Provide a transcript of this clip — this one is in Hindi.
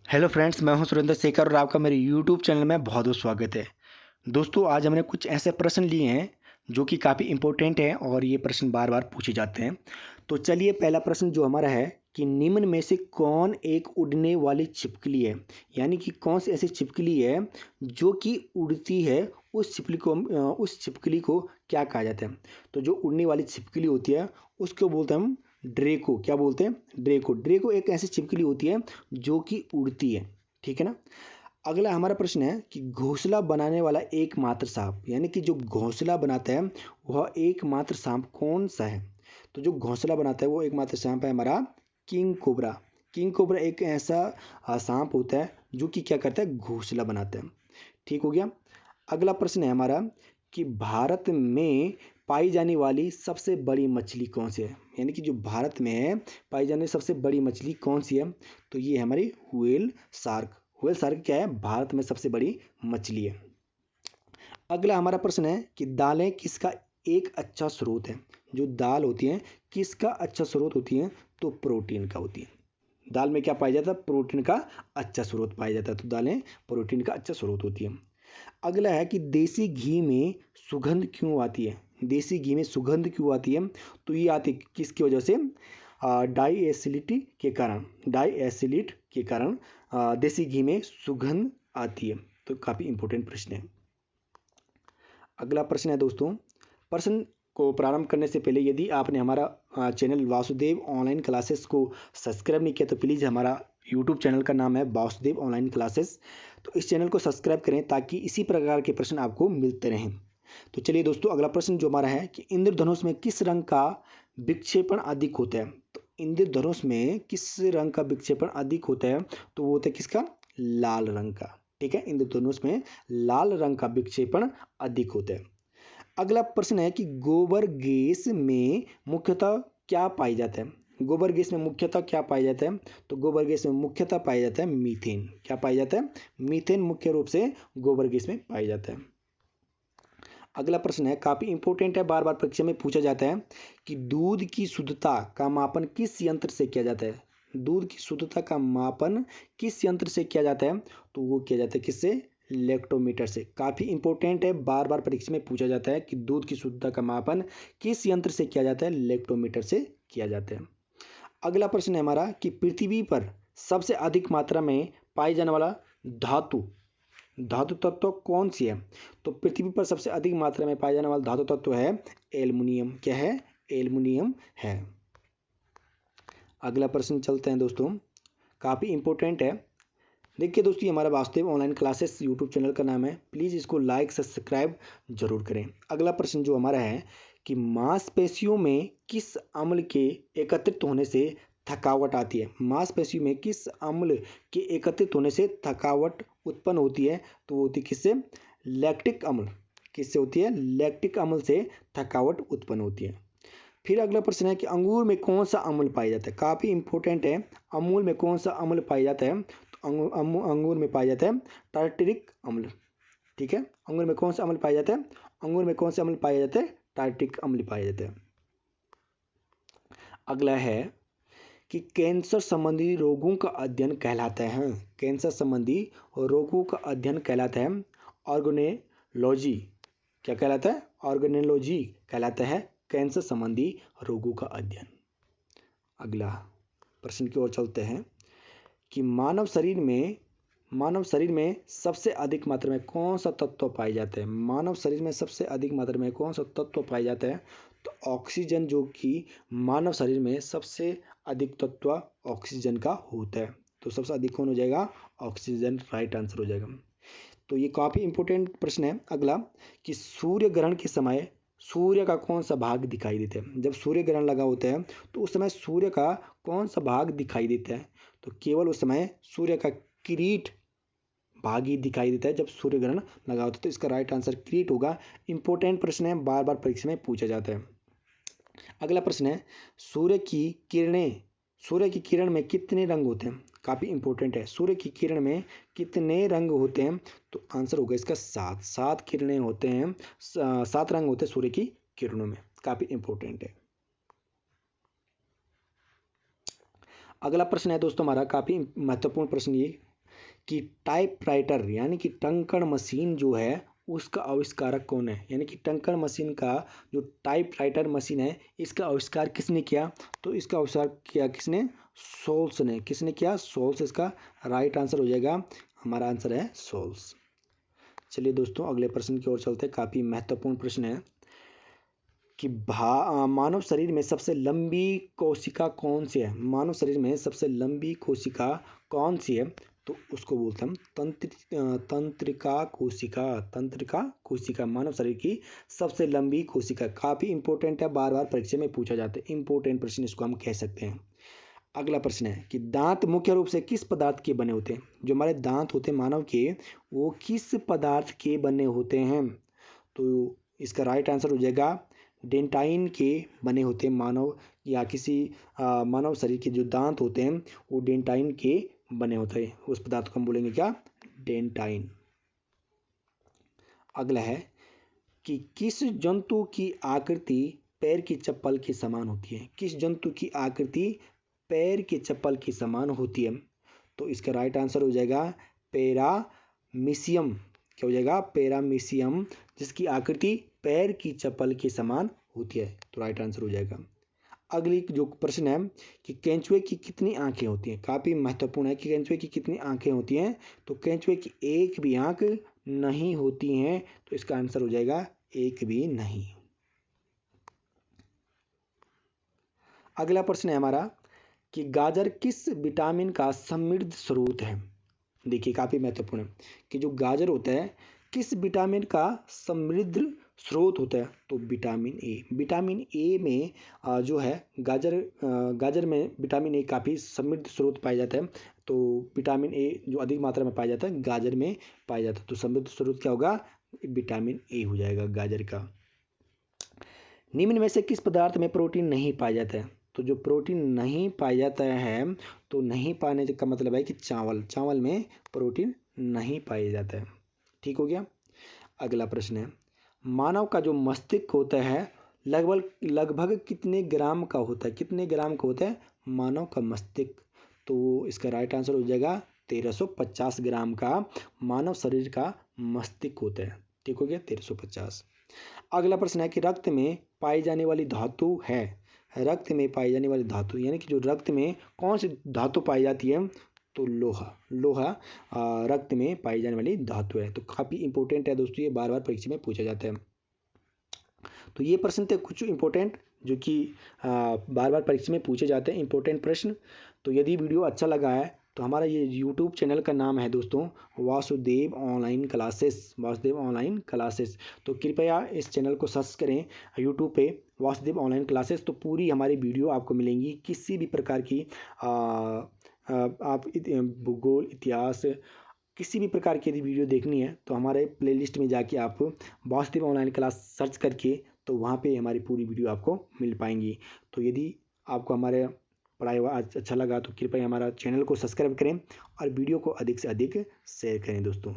हेलो फ्रेंड्स, मैं हूं सुरेंद्र शेखर और आपका मेरे यूट्यूब चैनल में बहुत बहुत स्वागत है। दोस्तों, आज हमने कुछ ऐसे प्रश्न लिए हैं जो कि काफ़ी इंपॉर्टेंट हैं और ये प्रश्न बार बार पूछे जाते हैं। तो चलिए, पहला प्रश्न जो हमारा है कि निम्न में से कौन एक उड़ने वाली छिपकली है, यानी कि कौन सी ऐसी छिपकली है जो कि उड़ती है। उस छिपकली को क्या कहा जाता है? तो जो उड़ने वाली छिपकली होती है उसको बोलते हैं हम ड्रेको। क्या बोलते हैं? ड्रेको। ड्रेको एक ऐसी छिपकली होती है जो कि उड़ती है। ठीक है ना। अगला हमारा प्रश्न है कि घोंसला बनाने वाला एकमात्र सांप, यानी कि जो घोंसला बनाता है वह एकमात्र सांप कौन सा है? तो जो घोंसला बनाता है वो एकमात्र सांप है हमारा किंग कोबरा। किंग कोबरा एक ऐसा सांप होता है जो कि क्या करता है, घोंसला बनाता है। ठीक हो गया। अगला प्रश्न है हमारा कि भारत में पाई जाने वाली सबसे बड़ी मछली कौन सी है, यानी कि जो भारत में है पाई जाने वाली सबसे बड़ी मछली कौन सी है? तो ये है हमारी व्हेल शार्क। व्हेल शार्क क्या है? भारत में सबसे बड़ी मछली है। अगला हमारा प्रश्न है कि दालें किसका एक अच्छा स्रोत है? जो दाल होती है किसका अच्छा स्रोत होती है? तो प्रोटीन का होती है। दाल में क्या पाया जाता है? प्रोटीन का अच्छा स्रोत पाया जाता है। तो दालें प्रोटीन का अच्छा स्रोत होती है। अगला है कि देसी घी में सुगंध क्यों आती है? देसी घी में सुगंध क्यों आती है? तो ये आती है किसकी वजह से? डाई एसिडिटी के कारण। डाई एसिड के कारण देसी घी में सुगंध आती है। तो काफ़ी इंपॉर्टेंट प्रश्न है। अगला प्रश्न है दोस्तों, प्रश्न को प्रारंभ करने से पहले यदि आपने हमारा चैनल वासुदेव ऑनलाइन क्लासेस को सब्सक्राइब नहीं किया तो प्लीज़, हमारा यूट्यूब चैनल का नाम है वासुदेव ऑनलाइन क्लासेस, तो इस चैनल को सब्सक्राइब करें ताकि इसी प्रकार के प्रश्न आपको मिलते रहें। तो चलिए दोस्तों, अगला प्रश्न जो हमारा है कि इंद्रधनुष में किस रंग का विक्षेपण अधिक होता है? तो इंद्रधनुष में किस रंग का विक्षेपण अधिक होता है? तो वो होता है किसका? लाल रंग का। ठीक है, इंद्रधनुष में लाल रंग का विक्षेपण अधिक होता है। अगला प्रश्न है कि गोबर गैस में मुख्यतः क्या पाई जाता है? गोबर गैस में मुख्यतः क्या पाया जाता है? तो गोबर गैस में मुख्यतः पाया जाता है मीथेन। क्या पाया जाता है? मीथेन मुख्य रूप से गोबर गैस में पाया जाता है। अगला प्रश्न है, काफी इंपॉर्टेंट है, बार बार परीक्षा में पूछा जाता है कि दूध की शुद्धता का मापन किस यंत्र से किया जाता है? दूध की शुद्धता का मापन किस यंत्र से किया जाता है? तो वो किया जाता है किससे? लेक्टोमीटर से। काफी इंपॉर्टेंट है, बार बार परीक्षा में पूछा जाता है कि दूध की शुद्धता का मापन किस यंत्र से किया जाता है? लेक्टोमीटर से किया जाता है। अगला प्रश्न है हमारा कि पृथ्वी पर सबसे अधिक मात्रा में पाए जाने वाला धातु धातु तत्व कौन सी है? तो पृथ्वी पर सबसे अधिक मात्रा में पाया जाने वाला धातु तत्व है एल्युमिनियम। क्या है? एल्युमिनियम है। अगला प्रश्न चलते हैं दोस्तों, काफ़ी इंपॉर्टेंट है। देखिए दोस्तों, ये हमारा वास्तविक ऑनलाइन क्लासेस यूट्यूब चैनल का नाम है, प्लीज़ इसको लाइक सब्सक्राइब जरूर करें। अगला प्रश्न जो हमारा है कि मांसपेशियों में किस अम्ल के एकत्रित होने से थकावट आती है? मांसपेशियों में किस अम्ल के एकत्रित होने से थकावट उत्पन्न होती है? तो वो होती है किससे? लैक्टिक अम्ल। किससे होती है? लैक्टिक अम्ल से थकावट उत्पन्न होती है। फिर अगला प्रश्न है कि अंगूर में कौन सा अम्ल पाया जाता है? काफ़ी इंपॉर्टेंट है। अमूल में कौन सा अम्ल पाया जाता है? तो अंगूर में पाया जाता है टार्टरिक अम्ल। ठीक है, अंगूर में कौन सा अम्ल पाया जाता है? अंगूर में कौन सा अम्ल पाया जाता है? टार्टरिक अम्ल पाया जाता है। अगला है कि कैंसर संबंधी रोगों का अध्ययन कहलाता है। कैंसर संबंधी रोगों का अध्ययन कहलाता है ऑर्गेनोलॉजी। क्या कहलाता है? ऑर्गेनोलॉजी कहलाता है कैंसर संबंधी रोगों का अध्ययन। अगला प्रश्न की ओर चलते हैं कि मानव शरीर में सबसे अधिक मात्रा में कौन सा तत्व पाया जाता है? मानव शरीर में सबसे अधिक मात्रा में कौन सा तत्व पाया जाता है? तो ऑक्सीजन, जो कि मानव शरीर में सबसे अधिक तत्व ऑक्सीजन का होता है। तो सबसे अधिक कौन हो जाएगा? ऑक्सीजन राइट आंसर हो जाएगा। तो ये काफ़ी इंपॉर्टेंट प्रश्न है। अगला कि सूर्य ग्रहण के समय सूर्य का कौन सा भाग दिखाई देता है? जब सूर्य ग्रहण लगा होता है तो उस समय सूर्य का कौन सा भाग दिखाई देता है? तो केवल उस समय सूर्य का किरीट भाग ही दिखाई देता है जब सूर्य ग्रहण लगा होता है। तो इसका राइट आंसर किरीट होगा। इंपॉर्टेंट प्रश्न है, बार बार परीक्षा में पूछा जाता है। अगला प्रश्न है, सूर्य की किरण में कितने रंग होते हैं? काफी इंपॉर्टेंट है। सूर्य की किरण में कितने रंग होते हैं? तो आंसर होगा इसका 7। 7 किरणें होते हैं, 7 रंग होते हैं सूर्य की किरणों में। काफी इंपॉर्टेंट है। अगला प्रश्न है दोस्तों हमारा, काफी महत्वपूर्ण प्रश्न ये कि टाइपराइटर यानी कि टंकण मशीन जो है उसका आविष्कारक कौन है। यानी कि टंकण मशीन का जो टाइपराइटर मशीन है इसका आविष्कार किसने किया, तो इसका आविष्कार किया किसने, सोल्स ने। किसने किया, सोल्स। इसका राइट आंसर हो जाएगा, हमारा आंसर है सोल्स। चलिए दोस्तों अगले प्रश्न की ओर चलते हैं। काफी महत्वपूर्ण प्रश्न है कि मानव शरीर में सबसे लंबी कोशिका कौन सी है। मानव शरीर में सबसे लंबी कोशिका कौन सी है, तो उसको बोलते हैं तंत्रिका कोशिका। तंत्रिका कोशिका मानव शरीर की सबसे लंबी कोशिका। काफी इंपॉर्टेंट है, बार बार परीक्षा में पूछा जाता है, इंपॉर्टेंट प्रश्न इसको हम कह सकते हैं। अगला प्रश्न है कि दांत मुख्य रूप से किस पदार्थ के बने होते हैं। जो हमारे दांत होते हैं मानव के, वो किस पदार्थ के बने होते हैं, तो इसका राइट आंसर हो जाएगा डेंटाइन के बने होते हैं। मानव या किसी मानव शरीर के जो दांत होते हैं वो डेंटाइन के बने होते हैं। उस पदार्थ को हम बोलेंगे क्या, डेंटाइन। अगला है कि किस जंतु की आकृति पैर की चप्पल के समान होती है। किस जंतु की आकृति पैर की चप्पल के समान होती है, तो इसका राइट आंसर हो जाएगा पैरामीशियम। क्या हो जाएगा, पैरामीशियम, जिसकी आकृति पैर की चप्पल के समान होती है, तो राइट आंसर हो जाएगा। अगली जो प्रश्न है कि केंचुए की कितनी आंखें होती हैं। काफी महत्वपूर्ण है कि केंचुए की कितनी आंखें होती हैं, तो केंचुए की एक भी आंख नहीं होती हैं, तो इसका आंसर हो जाएगा एक भी नहीं। अगला प्रश्न है हमारा कि गाजर किस विटामिन का समृद्ध स्रोत है। देखिए काफी महत्वपूर्ण है कि जो गाजर होता है किस विटामिन का समृद्ध स्रोत होता है, तो विटामिन ए। विटामिन ए में जो है गाजर में विटामिन ए काफ़ी समृद्ध स्रोत पाया जाता है। तो विटामिन ए जो अधिक मात्रा में पाया जाता है गाजर में पाया जाता है, तो समृद्ध स्रोत क्या होगा, विटामिन ए हो जाएगा गाजर का। निम्न में से किस पदार्थ में प्रोटीन नहीं पाया जाता है, तो जो प्रोटीन नहीं पाया जाता है, तो नहीं पाने का मतलब है कि चावल में प्रोटीन नहीं पाया जाता है। ठीक हो गया। अगला प्रश्न है मानव का जो मस्तिष्क होता है लगभग कितने ग्राम का होता है। कितने ग्राम का होता है मानव का मस्तिष्क, तो इसका राइट आंसर हो जाएगा 1350 ग्राम का मानव शरीर का मस्तिष्क होता है। ठीक हो गया, 1350। अगला प्रश्न है कि रक्त में पाई जाने वाली धातु है। रक्त में पाई जाने वाली धातु यानी कि जो रक्त में कौन सी धातु पाई जाती है, तो लोहा रक्त में पाई जाने वाली धातु है। तो काफ़ी इंपॉर्टेंट है दोस्तों, ये बार बार परीक्षा में पूछा जाता है। तो ये प्रश्न थे कुछ इंपॉर्टेंट जो कि बार बार परीक्षा में पूछे जाते हैं, इंपॉर्टेंट प्रश्न। तो यदि वीडियो अच्छा लगा है तो हमारा ये यूट्यूब चैनल का नाम है दोस्तों Vasudev online classes. Vasudev online classes, तो कृपया इस चैनल को सर्च करें यूट्यूब पे वासुदेव ऑनलाइन क्लासेस, तो पूरी हमारी वीडियो आपको मिलेंगी। किसी भी प्रकार की आप भूगोल, इतिहास, किसी भी प्रकार की यदि वीडियो देखनी है तो हमारे प्लेलिस्ट में जाके आप वासुदेव ऑनलाइन क्लास सर्च करके तो वहाँ पे हमारी पूरी वीडियो आपको मिल पाएंगी। तो यदि आपको हमारे पढ़ाई हुआ अच्छा लगा तो कृपया हमारा चैनल को सब्सक्राइब करें और वीडियो को अधिक से अधिक शेयर करें दोस्तों।